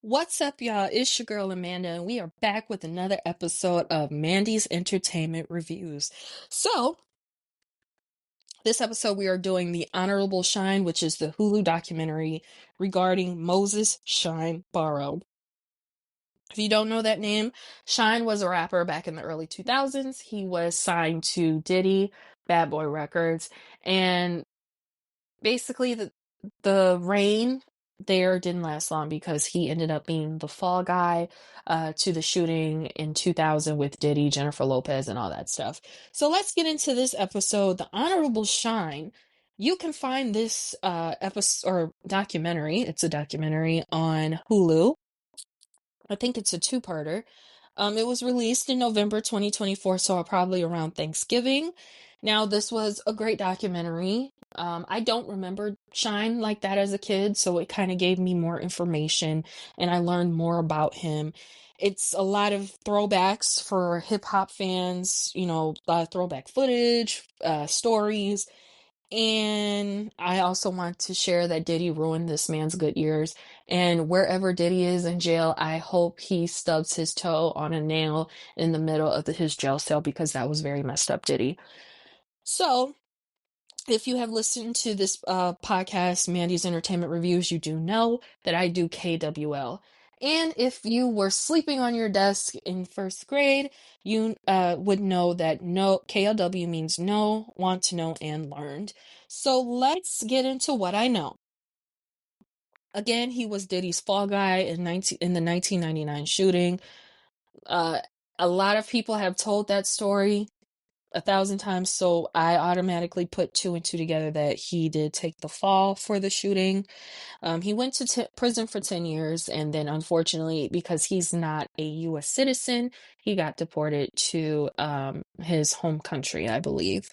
What's up, y'all? It's your girl Amanda, and we are back with another episode of Mandy's Entertainment Reviews. So, this episode we are doing the Honorable Shyne, which is the Hulu documentary regarding Moses Shyne Barrow. If you don't know that name, Shyne was a rapper back in the early 2000s. He was signed to Diddy, Bad Boy Records, and basically the reign there didn't last long because he ended up being the fall guy to the shooting in 2000 with Diddy, Jennifer Lopez, and all that stuff. So let's get into this episode, The Honorable Shyne. You can find this episode or documentary. It's a documentary on Hulu. I think it's a two-parter. It was released in November 2024, so probably around Thanksgiving. Now, this was a great documentary. I don't remember Shine like that as a kid, so it kind of gave me more information and I learned more about him. It's a lot of throwbacks for hip hop fans, a lot of throwback footage, stories, and I also want to share that Diddy ruined this man's good years. And wherever Diddy is in jail, I hope he stubs his toe on a nail in the middle of his jail cell because that was very messed up, Diddy. So, if you have listened to this podcast, Mandy's Entertainment Reviews, you do know that I do KWL. And if you were sleeping on your desk in first grade, you would know that no KLW means know, want to know, and learned. So let's get into what I know. Again, he was Diddy's fall guy in the 1999 shooting. Uh, a lot of people have told that story 1,000 times, so I automatically put two and two together that he did take the fall for the shooting. He went to prison for 10 years, and then unfortunately, because he's not a U.S. citizen, he got deported to his home country, I believe.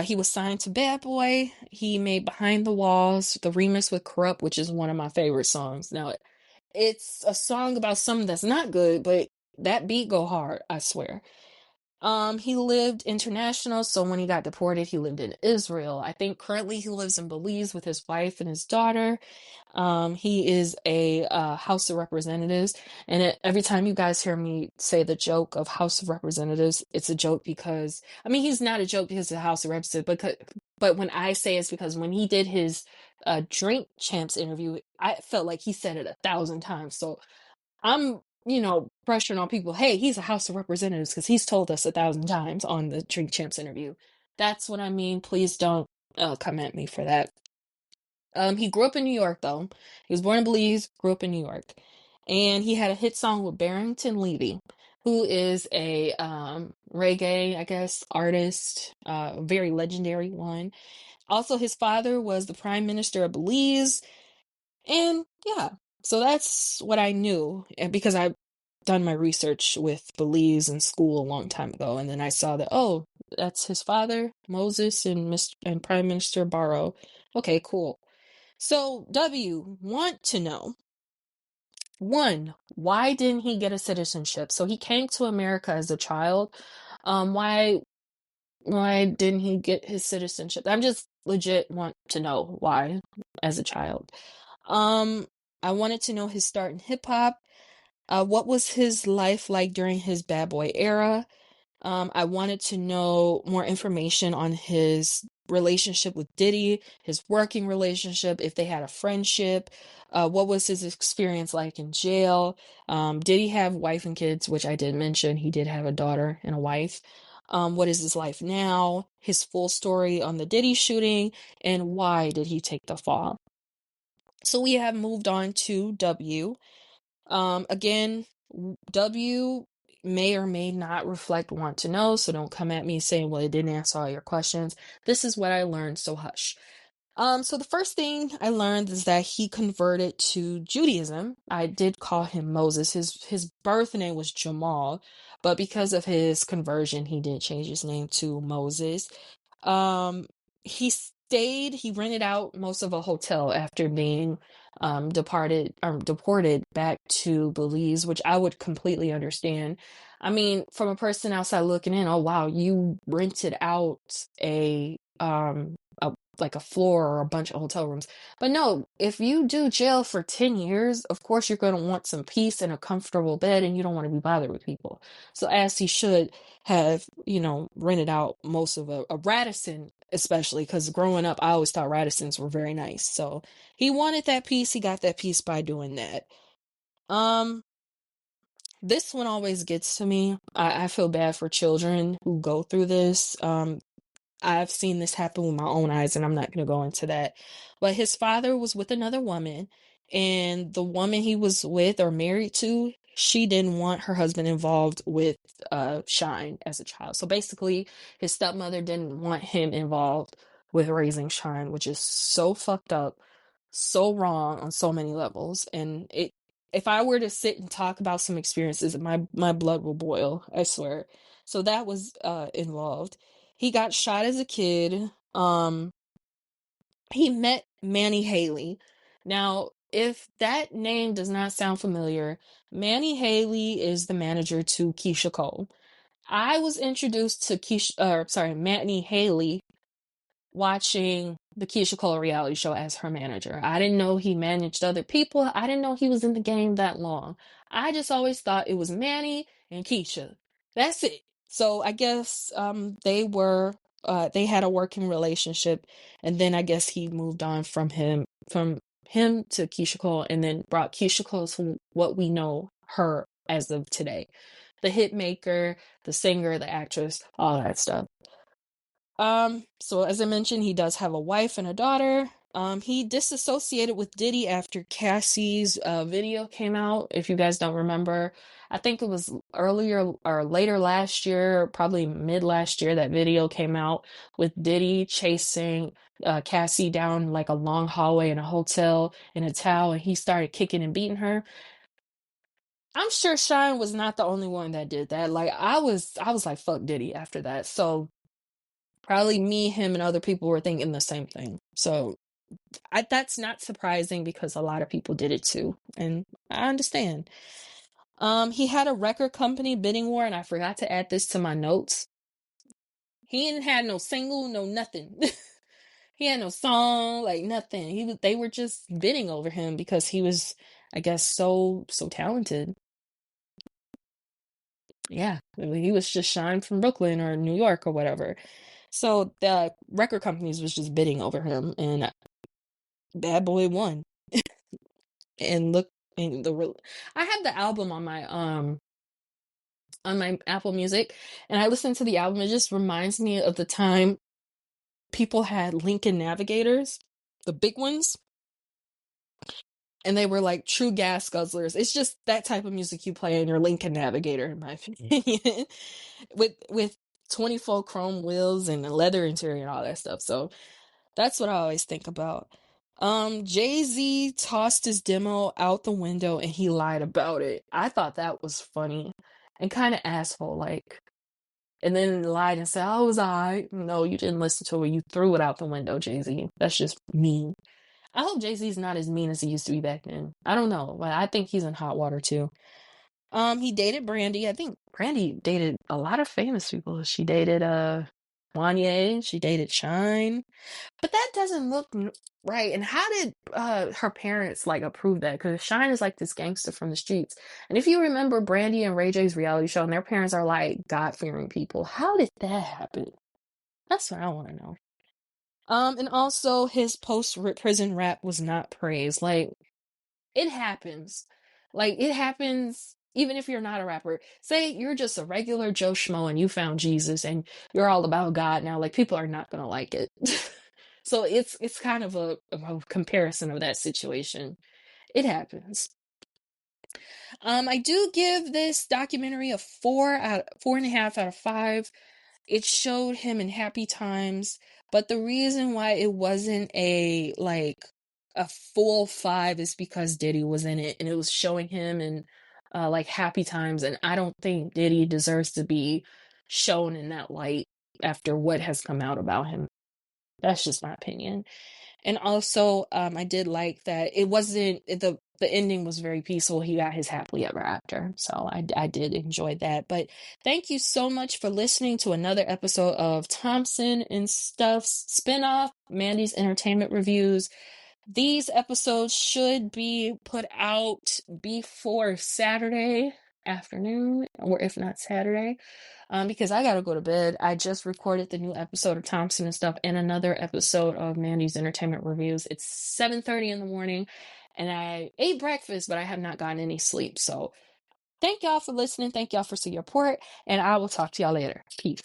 He was signed to Bad Boy. He made Behind the Walls, the remix with Corrupt, which is one of my favorite songs. Now, it's a song about something that's not good, but that beat go hard, I swear. He lived international, so when he got deported, he lived in Israel. I think currently he lives in Belize with his wife and his daughter. He is a House of Representatives, and every time you guys hear me say the joke of House of Representatives, it's a joke because I mean he's not a joke because of the House of Representatives, but when I say it's because when he did his Drink Champs interview, I felt like he said it 1,000 times. So I'm, pressuring on people. Hey, he's a House of Representatives because he's told us 1,000 times on the Drink Champs interview. That's what I mean. Please don't come at me for that. He grew up in New York, though. He was born in Belize, grew up in New York, and he had a hit song with Barrington Levy, who is a reggae, I guess, artist, a very legendary one. Also, his father was the Prime Minister of Belize, and yeah, so that's what I knew. And because I've done my research with Belize in school a long time ago, and then I saw that, oh, that's his father, Moses, and Prime Minister Barrow. Okay, cool. So, W, want to know one, why didn't he get a citizenship? So he came to America as a child. Why didn't he get his citizenship? I'm just legit want to know why as a child. Um, I wanted to know his start in hip hop. What was his life like during his bad boy era? I wanted to know more information on his relationship with Diddy, his working relationship, if they had a friendship. What was his experience like in jail? Did he have wife and kids, which I did mention. He did have a daughter and a wife. What is his life now? His full story on the Diddy shooting, and why did he take the fall? So we have moved on to W. Again, W may or may not reflect want to know, so don't come at me saying, well, it didn't answer all your questions. This is what I learned, so hush. So the first thing I learned is that he converted to Judaism. I did call him Moses. His birth name was Jamal, but because of his conversion, he did change his name to Moses. He rented out most of a hotel after being deported back to Belize, which I would completely understand. I mean, from a person outside looking in, oh wow, you rented out a like a floor or a bunch of hotel rooms. But no, if you do jail for 10 years, of course you're going to want some peace and a comfortable bed, and you don't want to be bothered with people. So as he should have, rented out most of a Radisson, especially because growing up, I always thought Radissons were very nice. So he wanted that peace. He got that peace by doing that. Um, this one always gets to me. I feel bad for children who go through this. I've seen this happen with my own eyes, and I'm not going to go into that. But his father was with another woman, and the woman he was with or married to, she didn't want her husband involved with Shyne as a child. So basically, his stepmother didn't want him involved with raising Shyne, which is so fucked up, so wrong on so many levels. And if I were to sit and talk about some experiences, my blood will boil, I swear. So that was involved. He got shot as a kid. He met Manny Haley. Now, if that name does not sound familiar, Manny Haley is the manager to Keisha Cole. I was introduced to Manny Haley watching the Keisha Cole reality show as her manager. I didn't know he managed other people. I didn't know he was in the game that long. I just always thought it was Manny and Keisha. That's it. So I guess they had a working relationship, and then I guess he moved on from him to Keisha Cole, and then brought Keisha Cole to what we know her as of today. The hit maker, the singer, the actress, all that stuff. So as I mentioned, he does have a wife and a daughter. He disassociated with Diddy after Cassie's video came out. If you guys don't remember, I think it was earlier or later last year, probably mid last year, that video came out with Diddy chasing Cassie down like a long hallway in a hotel in a towel, and he started kicking and beating her. I'm sure Shyne was not the only one that did that. Like I was like, fuck Diddy after that. So probably me, him, and other people were thinking the same thing. So that's not surprising because a lot of people did it too, and I understand. He had a record company bidding war, and I forgot to add this to my notes. He didn't have no single, no nothing. He had no song, like nothing. They were just bidding over him because he was, I guess, so talented. Yeah, I mean, he was just Shine from Brooklyn or New York or whatever. So the record companies was just bidding over him, and Bad Boy won. And look, and I have the album on my Apple Music, and I listen to the album. It just reminds me of the time people had Lincoln Navigators, the big ones, and they were like true gas guzzlers. It's just that type of music you play in your Lincoln Navigator, in my opinion, with 24 chrome wheels and a leather interior and all that stuff. So that's what I always think about. Jay-Z tossed his demo out the window and he lied about it. I thought that was funny and kind of asshole like. And then lied and said, "Oh, it was alright." No, you didn't listen to it. You threw it out the window, Jay-Z. That's just mean. I hope Jay-Z's not as mean as he used to be back then. I don't know, but I think he's in hot water too. He dated Brandy. I think Brandy dated a lot of famous people. She dated Wanye. She dated Shine. But that doesn't look right. And how did her parents like approve that? Because Shine is like this gangster from the streets. And if you remember Brandy and Ray J's reality show, and their parents are like God-fearing people, how did that happen? That's what I want to know. And also his post-prison rap was not praised. Like it happens. Like it happens even if you're not a rapper. Say you're just a regular Joe Schmo and you found Jesus and you're all about God now. Like people are not gonna like it. So it's kind of a comparison of that situation. It happens. I do give this documentary a 4.5 out of 5. It showed him in happy times, but the reason why it wasn't a full 5 is because Diddy was in it and it was showing him in like happy times, and I don't think Diddy deserves to be shown in that light after what has come out about him. That's just my opinion. And also, I did like that it wasn't the the ending was very peaceful. He got his happily ever after. So I did enjoy that. But thank you so much for listening to another episode of Thompson and Stuff's spinoff, Mandy's Entertainment Reviews. These episodes should be put out before Saturday afternoon, or if not Saturday, because I gotta go to bed. I just recorded the new episode of Thompson and Stuff and another episode of Mandy's Entertainment Reviews. It's 7:30 in the morning, and I ate breakfast, but I have not gotten any sleep. So thank y'all for listening. Thank y'all for your support, and I will talk to y'all later. Peace.